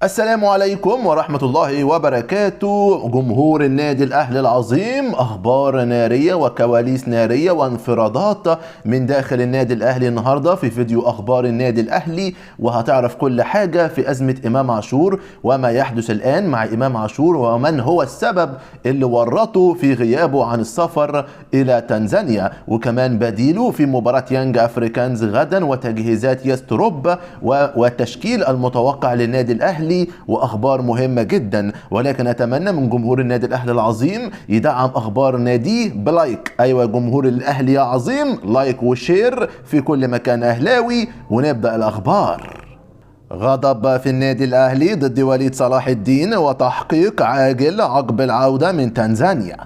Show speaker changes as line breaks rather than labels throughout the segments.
السلام عليكم ورحمة الله وبركاته. جمهور النادي الأهلي العظيم، أخبار نارية وكواليس نارية وانفرادات من داخل النادي الأهلي النهاردة في فيديو أخبار النادي الأهلي، وهتعرف كل حاجة في أزمة إمام عاشور وما يحدث الآن مع إمام عاشور ومن هو السبب اللي ورطه في غيابه عن السفر إلى تنزانيا، وكمان بديله في مباراة يانج أفريكانز غدا وتجهيزات يستروب والتشكيل المتوقع للنادي الأهلي، واخبار مهمه جدا. ولكن اتمنى من جمهور النادي الاهلي العظيم يدعم اخبار ناديه بلايك. ايوه جمهور الاهلي يا عظيم، لايك وشير في كل مكان اهلاوي. ونبدا الاخبار. غضب في النادي الاهلي ضد وليد صلاح الدين وتحقيق عاجل عقب العوده من تنزانيا.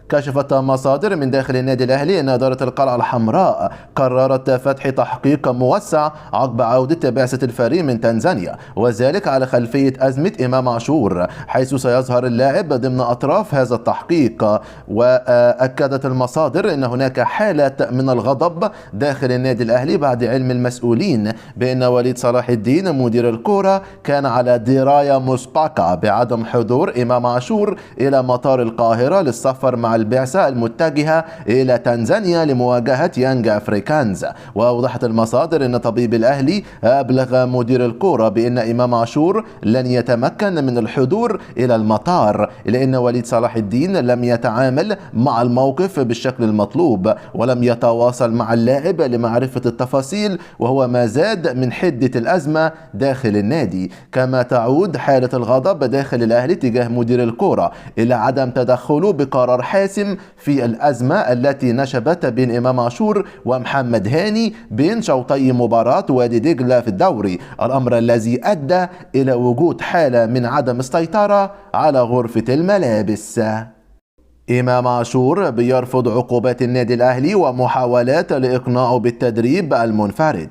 كشفت مصادر من داخل النادي الأهلي أن إدارة القلعة الحمراء قررت فتح تحقيق موسع عقب عودة بعثة الفريق من تنزانيا، وذلك على خلفية أزمة إمام عاشور، حيث سيظهر اللاعب ضمن أطراف هذا التحقيق. وأكدت المصادر أن هناك حالة من الغضب داخل النادي الأهلي بعد علم المسؤولين بأن وليد صلاح الدين مدير الكرة كان على دراية مسبقة بعدم حضور إمام عاشور إلى مطار القاهرة للسفر مع البعثة المتجهة إلى تنزانيا لمواجهة يانج أفريكانز. وأوضحت المصادر أن طبيب الأهلي أبلغ مدير الكرة بأن إمام عاشور لن يتمكن من الحضور إلى المطار، لأن وليد صلاح الدين لم يتعامل مع الموقف بالشكل المطلوب ولم يتواصل مع اللاعب لمعرفة التفاصيل، وهو ما زاد من حدة الأزمة داخل النادي. كما تعود حالة الغضب داخل الأهلي تجاه مدير الكرة إلى عدم تدخله بقرار حاسم في الأزمة التي نشبت بين إمام عاشور ومحمد هاني بين شوطي مباراة وادي دجلة في الدوري، الأمر الذي أدى إلى وجود حالة من عدم السيطرة على غرفة الملابس. إمام عاشور بيرفض عقوبات النادي الأهلي ومحاولات لإقناعه بالتدريب المنفرد.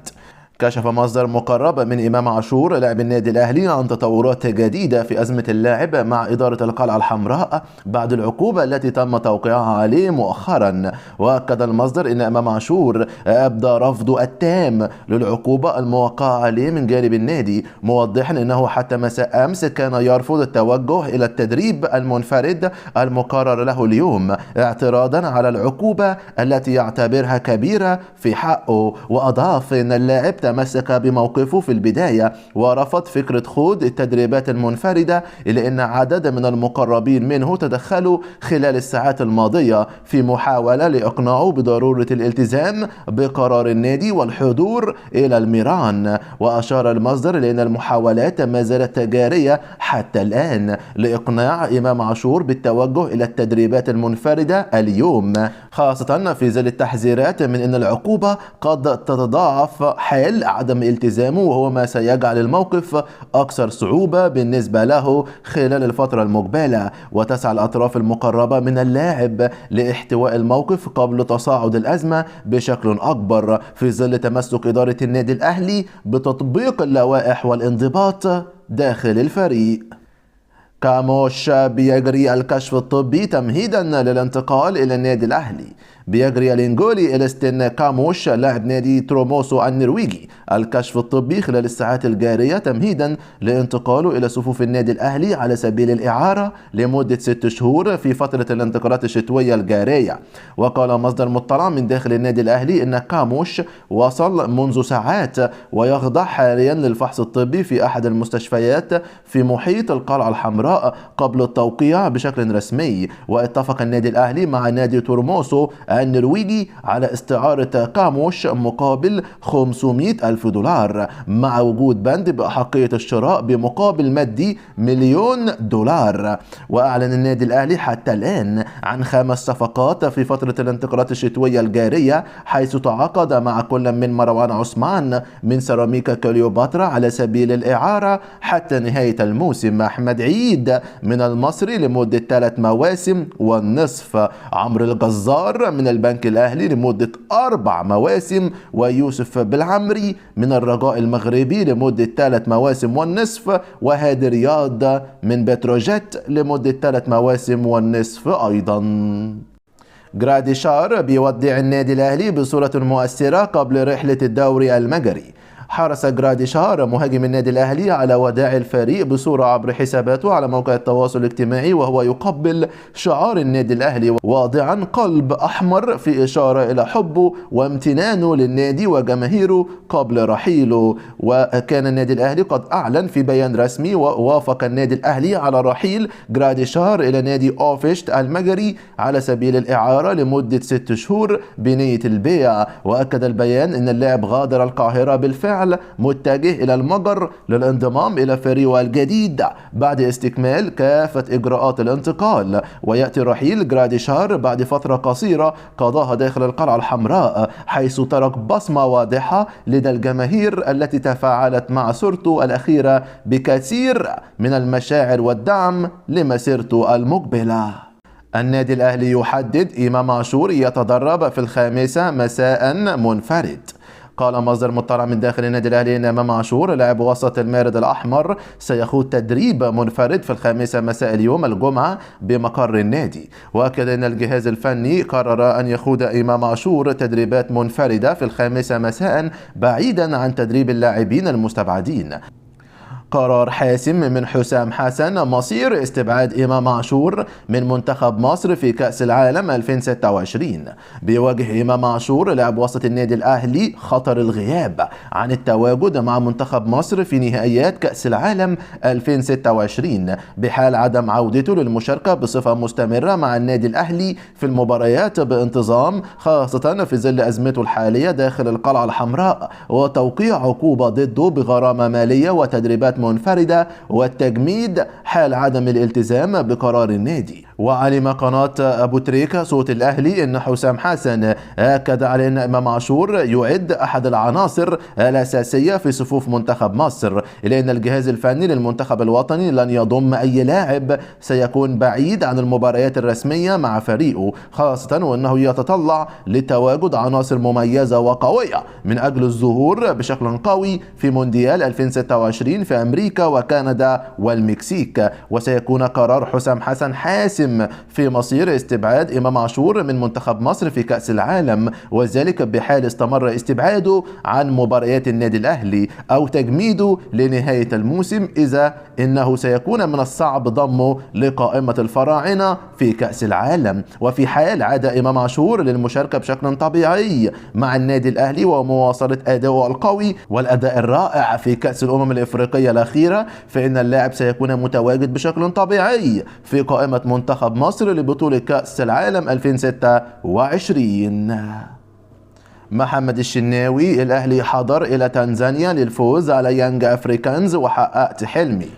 كشف مصدر مقرب من إمام عاشور لاعب النادي الأهلي عن تطورات جديدة في أزمة اللاعب مع إدارة القلعة الحمراء بعد العقوبة التي تم توقيعها عليه مؤخرا. وأكد المصدر أن إمام عاشور أبدى رفضه التام للعقوبة الموقعة عليه من جانب النادي، موضحا أنه حتى مساء أمس كان يرفض التوجه إلى التدريب المنفرد المقرر له اليوم اعتراضا على العقوبة التي يعتبرها كبيرة في حقه. وأضاف أن اللاعب تمسك بموقفه في البداية ورفض فكرة خوض التدريبات المنفردة، إلا أن عدد من المقربين منه تدخلوا خلال الساعات الماضية في محاولة لإقناعه بضرورة الالتزام بقرار النادي والحضور إلى الميران. وأشار المصدر لأن المحاولات ما زالت جارية حتى الآن لإقناع إمام عاشور بالتوجه إلى التدريبات المنفردة اليوم، خاصة في ظل التحذيرات من أن العقوبة قد تتضاعف حال عدم التزامه، وهو ما سيجعل الموقف أكثر صعوبة بالنسبة له خلال الفترة المقبلة. وتسعى الأطراف المقربة من اللاعب لاحتواء الموقف قبل تصاعد الأزمة بشكل أكبر في ظل تمسك إدارة النادي الأهلي بتطبيق اللوائح والانضباط داخل الفريق. كاموش بيجري الكشف الطبي تمهيدا للانتقال إلى النادي الأهلي. بيجري الإنجولي إلستين كاموش لاعب نادي تروموسو النرويجي الكشف الطبي خلال الساعات الجارية تمهيدا لانتقاله إلى صفوف النادي الأهلي على سبيل الإعارة لمدة 6 شهور في فترة الانتقالات الشتوية الجارية. وقال مصدر مطلع من داخل النادي الأهلي إن كاموش وصل منذ ساعات ويخضع حاليا للفحص الطبي في أحد المستشفيات في محيط القلعة الحمراء قبل التوقيع بشكل رسمي. واتفق النادي الأهلي مع نادي تورموسو النرويجي على استعارة كاموش مقابل 500 ألف دولار مع وجود بند بأحقية الشراء بمقابل مادي $1,000,000. وأعلن النادي الأهلي حتى الآن عن 5 صفقات في فترة الانتقالات الشتوية الجارية، حيث تعاقد مع كل من مروان عثمان من سيراميكا كليوباترا على سبيل الإعارة حتى نهاية الموسم، أحمد عيد من المصري لمدة 3 مواسم والنصف، عمرو الجزار من البنك الأهلي لمدة 4 مواسم، ويوسف بالعمري من الرجاء المغربي لمدة 3 مواسم والنصف، وهادي رياض من بتروجيت لمدة 3 مواسم والنصف أيضا. جراديشار بيودع النادي الأهلي بصورة مؤثرة قبل رحلة الدوري المجري. حرص جراديشار مهاجم النادي الأهلي على وداع الفريق بصورة عبر حساباته على موقع التواصل الاجتماعي، وهو يقبل شعار النادي الأهلي واضعا قلب أحمر في إشارة إلى حبه وامتنانه للنادي وجماهيره قبل رحيله. وكان النادي الأهلي قد أعلن في بيان رسمي ووافق النادي الأهلي على رحيل جراديشار إلى نادي أوفشت المجري على سبيل الإعارة لمدة 6 شهور بنية البيع. وأكد البيان أن اللاعب غادر القاهرة بالفعل متجه إلى المجر للانضمام إلى فريقه الجديد بعد استكمال كافة إجراءات الانتقال. ويأتي رحيل جراديشار بعد فترة قصيرة قضاها داخل القلعة الحمراء، حيث ترك بصمة واضحة لدى الجماهير التي تفاعلت مع صورته الأخيرة بكثير من المشاعر والدعم لمسيرته المقبلة. النادي الأهلي يحدد إمام عاشور يتدرب في 5 مساء منفرد. قال مصدر مطلع من داخل النادي الأهلي أن إمام عاشور لاعب وسط المارد الأحمر سيخوض تدريب منفرد في 5 مساء اليوم الجمعة بمقر النادي. وأكد أن الجهاز الفني قرر أن يخوض إمام عاشور تدريبات منفردة في 5 مساء بعيدا عن تدريب اللاعبين المستبعدين. قرار حاسم من حسام حسن مصير استبعاد إمام عاشور من منتخب مصر في كأس العالم 2026. بيواجه إمام عاشور لاعب وسط النادي الأهلي خطر الغياب عن التواجد مع منتخب مصر في نهائيات كأس العالم 2026 بحال عدم عودته للمشاركة بصفة مستمرة مع النادي الأهلي في المباريات بانتظام، خاصة في ظل أزمته الحالية داخل القلعة الحمراء وتوقيع عقوبة ضده بغرامة مالية وتدريبات منفردة والتجميد حال عدم الالتزام بقرار النادي. وعلم قناة أبو تريكة صوت الأهلي أن حسام حسن أكد على أن إمام عاشور يعد أحد العناصر الأساسية في صفوف منتخب مصر، إلا أن الجهاز الفني للمنتخب الوطني لن يضم أي لاعب سيكون بعيد عن المباريات الرسمية مع فريقه، خاصة وأنه يتطلع لتواجد عناصر مميزة وقوية من أجل الظهور بشكل قوي في مونديال 2026 في أمريكا وكندا والمكسيك. وسيكون قرار حسام حسن حاسم في مصير استبعاد إمام عاشور من منتخب مصر في كأس العالم، وذلك بحال استمر استبعاده عن مباريات النادي الأهلي أو تجميده لنهاية الموسم، إذا إنه سيكون من الصعب ضمه لقائمة الفراعنة في كأس العالم. وفي حال عاد إمام عاشور للمشاركة بشكل طبيعي مع النادي الأهلي ومواصلة أداؤه القوي والأداء الرائع في كأس الأمم الإفريقية الأخيرة، فإن اللاعب سيكون متواجد بشكل طبيعي في قائمة منتخب مصر لبطولة كأس العالم 2026. محمد الشناوي: الأهلي حضر إلى تنزانيا للفوز على يانج أفريكانز وحققت حلمي.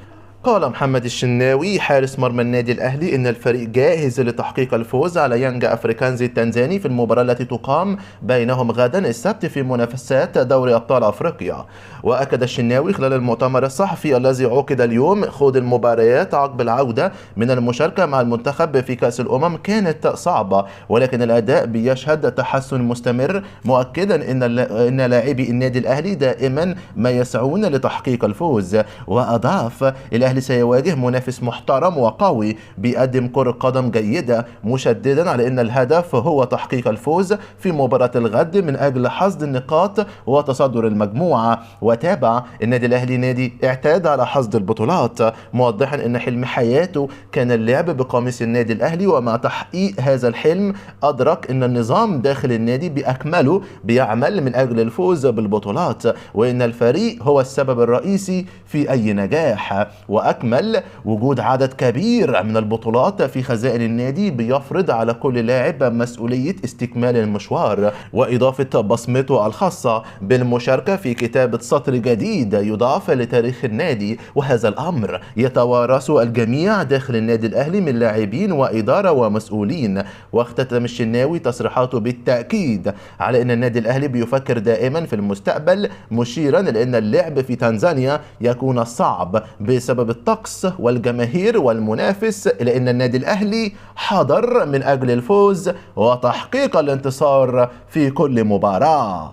قال محمد الشناوي حارس مرمى النادي الأهلي إن الفريق جاهز لتحقيق الفوز على يانج أفريكانز التنزاني في المباراة التي تقام بينهم غدا السبت في منافسات دوري أبطال أفريقيا. وأكد الشناوي خلال المؤتمر الصحفي الذي عقد اليوم خوض المباريات عقب العودة من المشاركة مع المنتخب في كأس الأمم كانت صعبة، ولكن الأداء بيشهد تحسن مستمر، مؤكدا إن لاعبي النادي الأهلي دائما ما يسعون لتحقيق الفوز. وأضاف: الأهلي سيواجه منافس محترم وقوي بيقدم كرة قدم جيدة، مشددا على أن الهدف هو تحقيق الفوز في مباراة الغد من أجل حصد النقاط وتصدر المجموعة. وتابع: النادي الأهلي نادي اعتاد على حصد البطولات، موضحا أن حلم حياته كان اللعب بقميص النادي الأهلي، ومع تحقيق هذا الحلم أدرك أن النظام داخل النادي بأكمله بيعمل من أجل الفوز بالبطولات، وأن الفريق هو السبب الرئيسي في أي نجاح. وأكمل: وجود عدد كبير من البطولات في خزائن النادي بيفرض على كل لاعب مسؤولية استكمال المشوار وإضافة بصمته الخاصة بالمشاركة في كتابة سطر جديد يضاف لتاريخ النادي، وهذا الأمر يتوارثه الجميع داخل النادي الأهلي من لاعبين وإدارة ومسؤولين. واختتم الشناوي تصريحاته بالتأكيد على أن النادي الأهلي بيفكر دائما في المستقبل، مشيرا لأن اللعب في تنزانيا يكون صعب بسبب الطقس والجماهير والمنافس، إلى أن النادي الأهلي حضر من أجل الفوز وتحقيق الانتصار في كل مباراة.